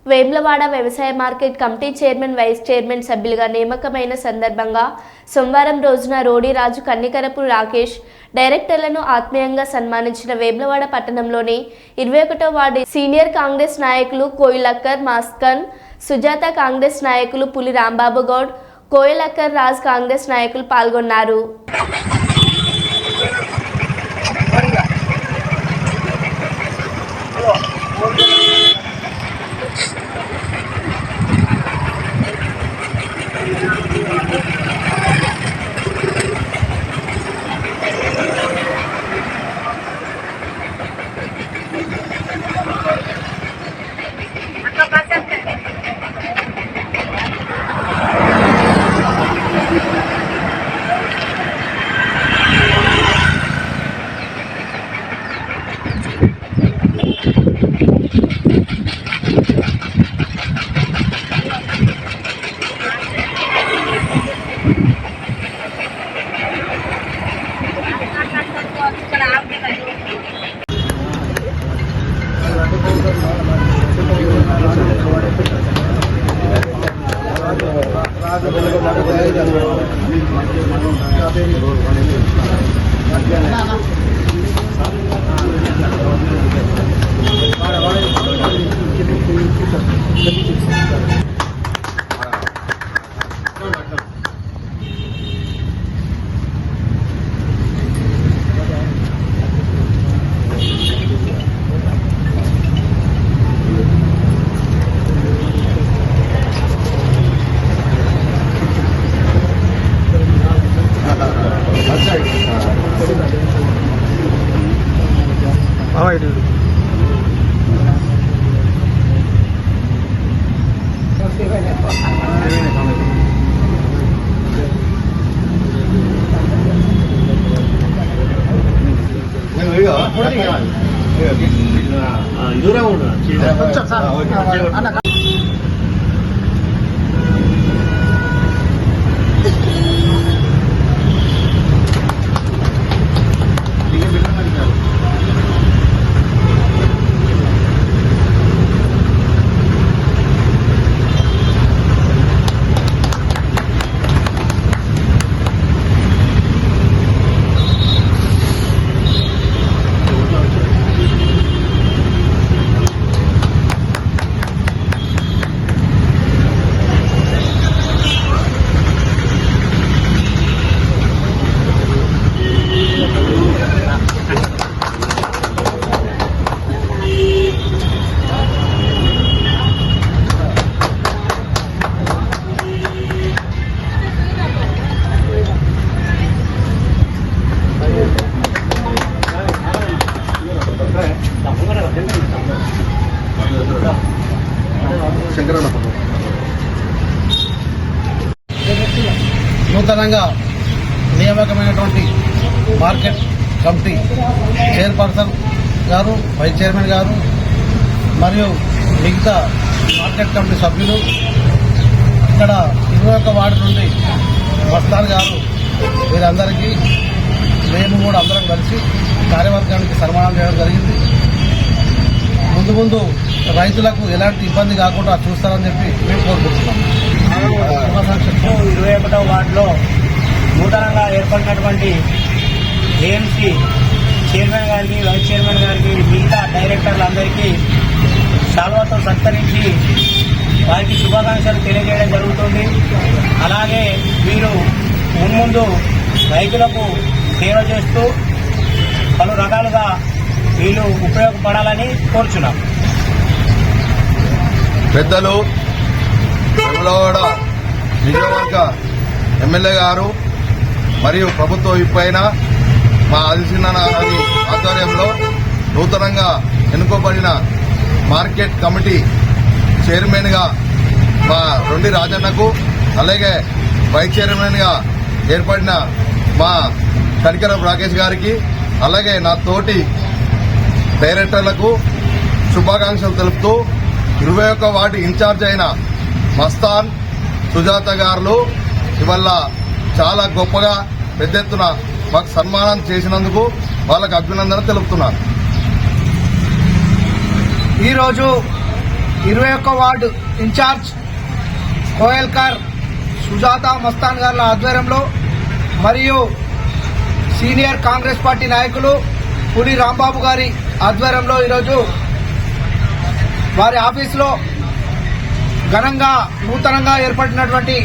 వేములవాడ వ్యవసాయ market committee chairman vice chairman సభ్యులుగా నియామకమైన సందర్భంగా సోమవారం రోజున రోడిరాజు కన్నికరపు రాకేష్ డైరెక్టర్లను ఆత్మీయంగా సన్మానించిన వేములవాడ పట్టణంలోని 21వ వార్డు సీనియర్ కాంగ్రెస్ నాయకులు కోయిలక్కర్ మాస్కన్ సుజాత, కాంగ్రెస్ నాయకులు పులి రాంబాబు గౌడ్, కోయిలక్కర్ రాజ్ కాంగ్రెస్ నాయకులు పాల్గొన్నారు. నూతనంగా నియామకమైనటువంటి మార్కెట్ కమిటీ చైర్పర్సన్ గారు, వైస్ చైర్మన్ గారు మరియు మిగతా మార్కెట్ కమిటీ సభ్యులు, ఇక్కడ 21వ వార్డు నుండి మస్తాన్ గారు, వీరందరికీ మేము కూడా అందరం కలిసి కార్యవర్గానికి సన్మానం చేయడం జరిగింది. ముందు రైతులకు ఎలాంటి ఇబ్బంది కాకుండా చూస్తారని చెప్పి మేము కోరుకుంటున్నాం. 21వ వార్డులో నూతనంగా ఏర్పడినటువంటి ఏఎంసీ చైర్మన్ గారికి, వైస్ చైర్మన్ గారికి, మిగతా డైరెక్టర్లందరికీ శాల్వాతో సత్కరించి వారికి శుభాకాంక్షలు తెలియజేయడం జరుగుతుంది. అలాగే వీరు మున్ముందు రైతులకు సేవ చేస్తూ పలు రకాలుగా వీళ్ళు ఉపయోగపడాలని కోరుచున్నాం. పెద్దలు వేములవాడ నియోజకవర్గ ఎమ్మెల్యే గారు మరియు ప్రభుత్వ విప్ అయిన మా ఆదిశీనాని ఆధ్వర్యంలో నూతనంగా ఎన్నుకోబడిన మార్కెట్ కమిటీ చైర్మన్ గా మా రొండి రాజన్నకు, అలాగే వైస్ చైర్మన్ గా ఏర్పడిన మా కనికరపు రాకేష్ గారికి, అలాగే నా తోటి డైరెక్టర్లకు శుభాకాంక్షలు తెలుపుతూ 21వ వార్డు ఇన్ఛార్జ్ అయిన మస్తాన్, సుజాత గారు ఇవాళ చాలా గొప్పగా పెద్ద ఎత్తున మాకు సన్మానం చేసినందుకు వాళ్ళకు అభినందన తెలుపుతున్నాను. ఈరోజు 21వ వార్డు ఇన్ఛార్జ్ కోయల్కర్ సుజాత మస్తాన్ గార్ల ఆధ్వర్యంలో మరియు సీనియర్ కాంగ్రెస్ పార్టీ నాయకులు పులి రాంబాబు గారి ఆధ్వర్యంలో ఈరోజు వారి ఆఫీసులో ఘనంగా నూతనంగా ఏర్పడినటువంటి